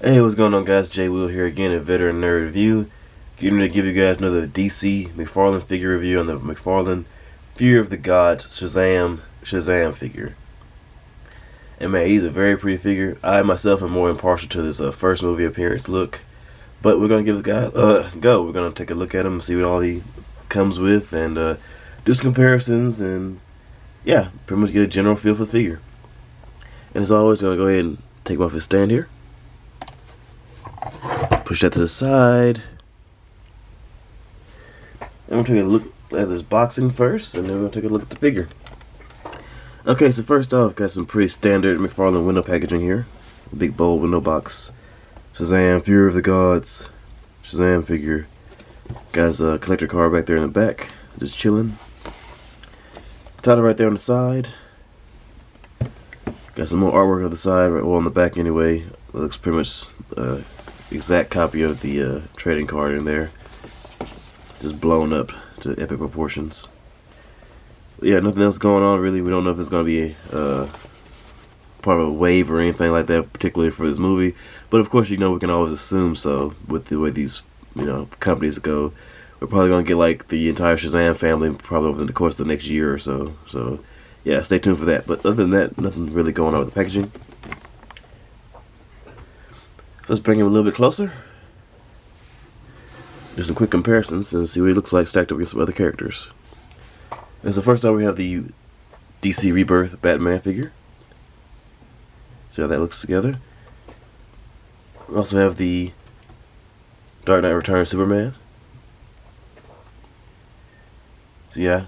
Hey, what's going on, guys? Jay Will here again at Veteran Nerd Review. Getting ready to give you guys another DC McFarlane figure review on the McFarlane Fear of the Gods Shazam figure. And man, he's a very pretty figure. I myself am more impartial to this first movie appearance look, but we're gonna give this guy a go. We're gonna take a look at him, see what all he comes with, and do some comparisons, and yeah, pretty much get a general feel for the figure. And as always, I'm gonna go ahead and take him off his stand here. Push that to the side. I'm going to take a look at this boxing first, and then we're going to take a look at the figure. Okay, so first off, got some pretty standard McFarlane window packaging here. Big bold window box. Shazam, Fear of the Gods. Shazam figure. Got a collector card back there in the back. Just chilling. Title right there on the side. Got some more artwork on the side, well on the back anyway. It looks pretty much exact copy of the trading card in there, just blown up to epic proportions. But yeah, nothing else going on really. We don't know if it's going to be part of a wave or anything like that, particularly for this movie. But of course, we can always assume so with the way these companies go. We're probably going to get like the entire Shazam family probably over the course of the next year or so. So yeah, stay tuned for that. But other than that, nothing really going on with the packaging. Let's bring him a little bit closer. Do some quick comparisons and see what he looks like stacked up against some other characters. And so first off, we have the DC Rebirth Batman figure. See how that looks together. We also have the Dark Knight Returns Superman. So yeah,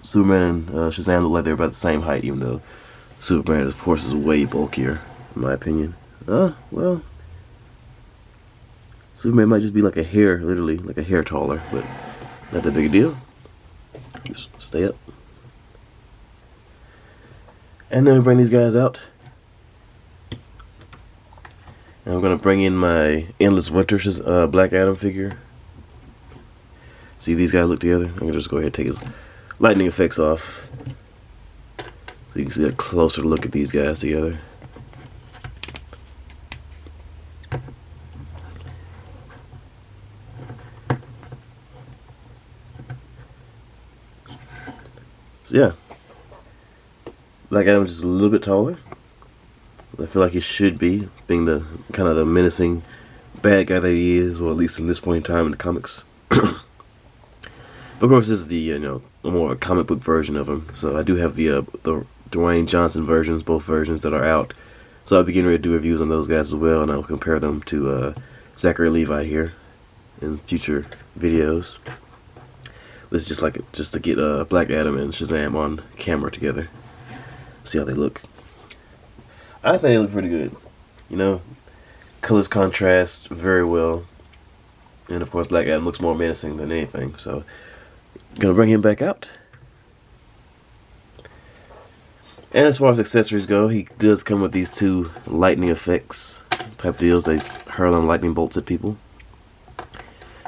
Superman and Shazam look like they're about the same height, even though Superman, of course, is way bulkier, in my opinion. Well, Superman might just be like a hair, literally, like a hair taller, but not that big a deal. Just stay up. And then we bring these guys out. And I'm going to bring in my Endless Winter's Black Adam figure. See these guys look together? I'm going to just go ahead and take his lightning effects off, so you can see a closer look at these guys together. So yeah, Black Adam's just a little bit taller. I feel like he should be, being the kind of the menacing bad guy that he is, or at least in this point in time in the comics. Of course, this is the a more comic book version of him. So I do have the Dwayne Johnson versions, both versions that are out. So I'll be getting ready to do reviews on those guys as well, and I'll compare them to Zachary Levi here in future videos. This is just to get Black Adam and Shazam on camera together. See how they look. I think they look pretty good. Colors contrast very well. And of course, Black Adam looks more menacing than anything. So, gonna bring him back out. And as far as accessories go, he does come with these two lightning effects type deals. They hurling lightning bolts at people.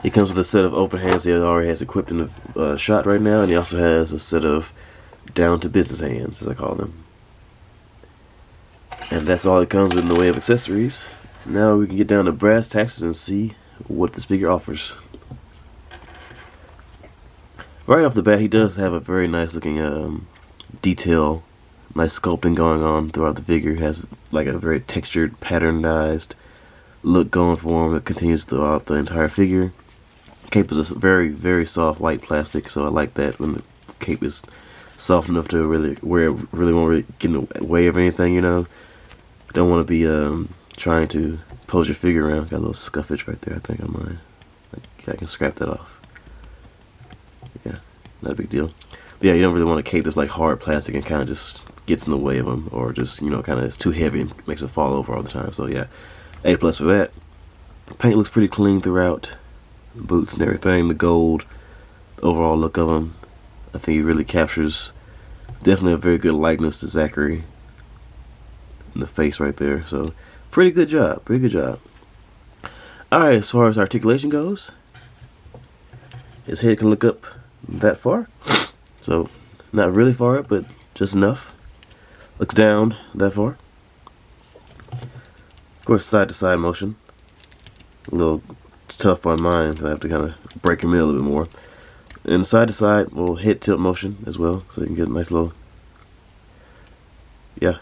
He comes with a set of open hands he already has equipped in the shot right now, and he also has a set of down to business hands, as I call them. And that's all it comes with in the way of accessories. Now we can get down to brass tacks and see what this figure offers. Right off the bat, he does have a very nice looking detail, nice sculpting going on throughout the figure. He has like a very textured, patternized look going for him that continues throughout the entire figure. Cape is a very, very soft white plastic, so I like that when the cape is soft enough to really won't really get in the way of anything. Don't want to be trying to pose your figure around. Got a little scuffage right there, I think, on mine. I can scrap that off. Yeah, not a big deal. But yeah, you don't really want a cape that's like hard plastic and kind of just gets in the way of them, or just kind of is too heavy and makes it fall over all the time. So yeah, A+ for that. Paint looks pretty clean throughout. Boots and everything, the gold, the overall look of him, I think he really captures definitely a very good likeness to Zachary in the face right there. So pretty good job. Alright, as far as articulation goes, his head can look up that far, so not really far up, but just enough. Looks down that far. Of course, side to side motion. A little tough on mine because I have to kind of break him in a little bit more. And side to side, well, head tilt motion as well, so you can get a nice little. Yeah,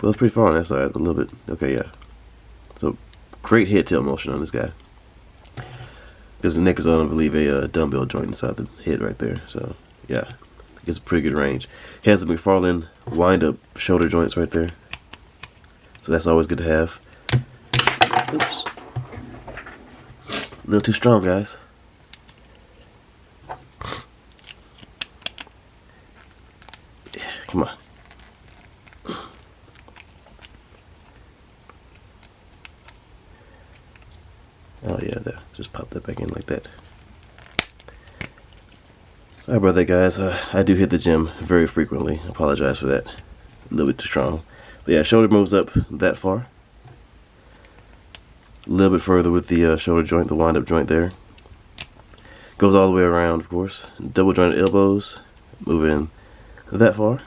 well, it's pretty far on that side, a little bit. Okay, yeah. So great head tilt motion on this guy. Because the neck is on, I believe, a dumbbell joint inside the head right there. So yeah, gets a pretty good range. He has the McFarlane wind-up shoulder joints right there. So that's always good to have. Oops. A little too strong, guys. Yeah, come on. Oh yeah, there. Just pop that back in like that. Sorry about that, guys. I do hit the gym very frequently. I apologize for that. A little bit too strong. But yeah, shoulder moves up that far. A little bit further with the shoulder joint, the wind-up joint there. Goes all the way around, of course. Double jointed elbows, moving that far.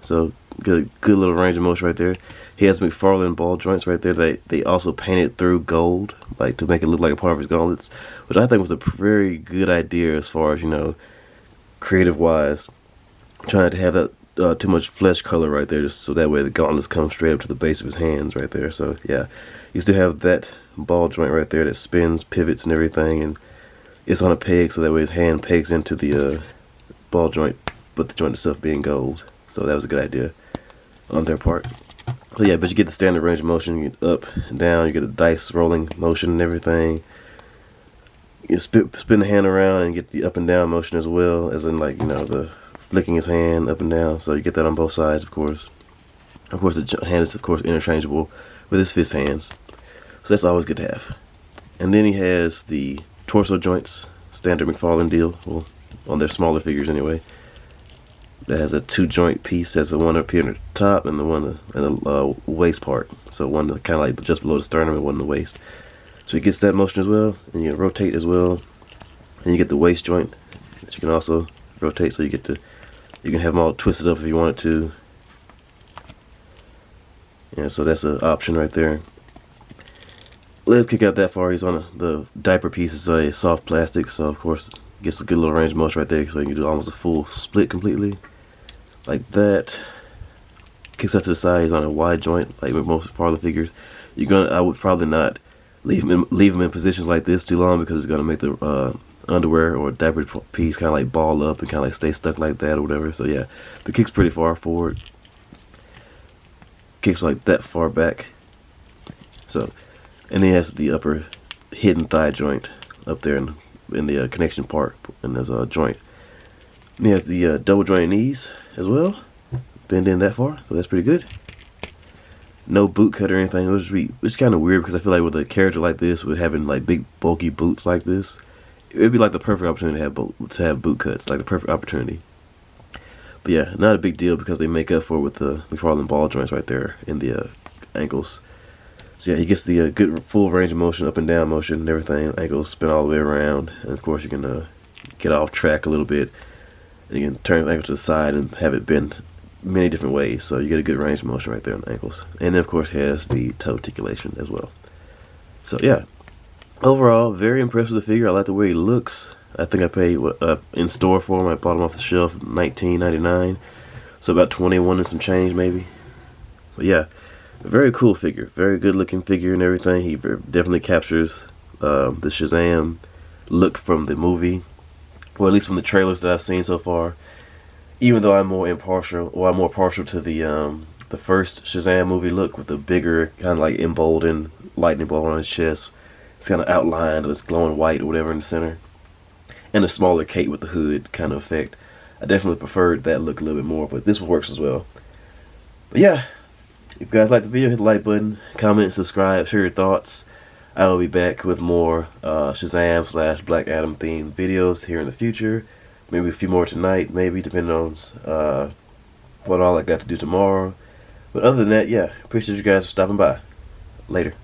So good little range of motion right there. He has McFarlane ball joints right there. They also painted through gold, like to make it look like a part of his gauntlets, which I think was a very good idea as far as, you know, creative wise. Trying to have that too much flesh color right there, just so that way the gauntlets come straight up to the base of his hands right there. So yeah, you still have that ball joint right there that spins, pivots, and everything, and it's on a peg, so that way his hand pegs into the ball joint, but the joint itself being gold. So that was a good idea on their part. So yeah, but you get the standard range of motion. You get up and down, you get a dice rolling motion and everything. You spin the hand around and get the up and down motion as well, as in, like, you know, the flicking his hand up and down. So you get that on both sides, of course. Of course, the hand is, of course, interchangeable with his fist hands. So that's always good to have. And then he has the torso joints, standard McFarlane deal, well, on their smaller figures anyway. That has a 2-joint piece. That's the one up here at the top and the one in the waist part. So one kind of like just below the sternum and one in the waist. So he gets that motion as well, and you rotate as well. And you get the waist joint that you can also rotate. So you can have them all twisted up if you wanted to. Yeah, so that's an option right there. Let's kick out that far. He's on the diaper piece is a soft plastic, so of course gets a good little range of motion right there. So you can do almost a full split completely, like that. Kicks out to the side. He's on a wide joint, like with most farther figures. I would probably not leave him in positions like this too long, because it's gonna make the underwear or diaper piece kind of like ball up and kind of like stay stuck like that or whatever. So yeah, the kick's pretty far forward. Kicks like that far back. So. And he has the upper hidden thigh joint up there in the connection part, and there's a joint. And he has the double jointed knees as well, bend in that far, so that's pretty good. No boot cut or anything, which is kind of weird, because I feel like with a character like this, with having like big bulky boots like this, it would be like the perfect opportunity to have boot cuts, like the perfect opportunity. But yeah, not a big deal, because they make up for it with the McFarlane ball joints right there in the ankles. So yeah, he gets the good full range of motion, up and down motion and everything. Ankles spin all the way around, and of course you can get off track a little bit, and you can turn the ankle to the side and have it bend many different ways. So you get a good range of motion right there on the ankles. And then of course he has the toe articulation as well. So yeah, overall very impressed with the figure. I like the way he looks. I think I paid in store for him. I bought him off the shelf, $19.99, so about 21 and some change maybe. But yeah. Very cool figure, very good looking figure and everything. He definitely captures the Shazam look from the movie, or at least from the trailers that I've seen so far. Even though I'm more partial to the first Shazam movie look, with the bigger kind of like emboldened lightning bolt on his chest. It's kind of outlined, it's glowing white or whatever in the center, and a smaller cape with the hood kind of effect. I definitely preferred that look a little bit more, but this works as well. But yeah. If you guys like the video, hit the like button, comment, subscribe, share your thoughts. I will be back with more Shazam / Black Adam themed videos here in the future. Maybe a few more tonight, maybe, depending on what all I got to do tomorrow. But other than that, yeah, appreciate you guys for stopping by. Later.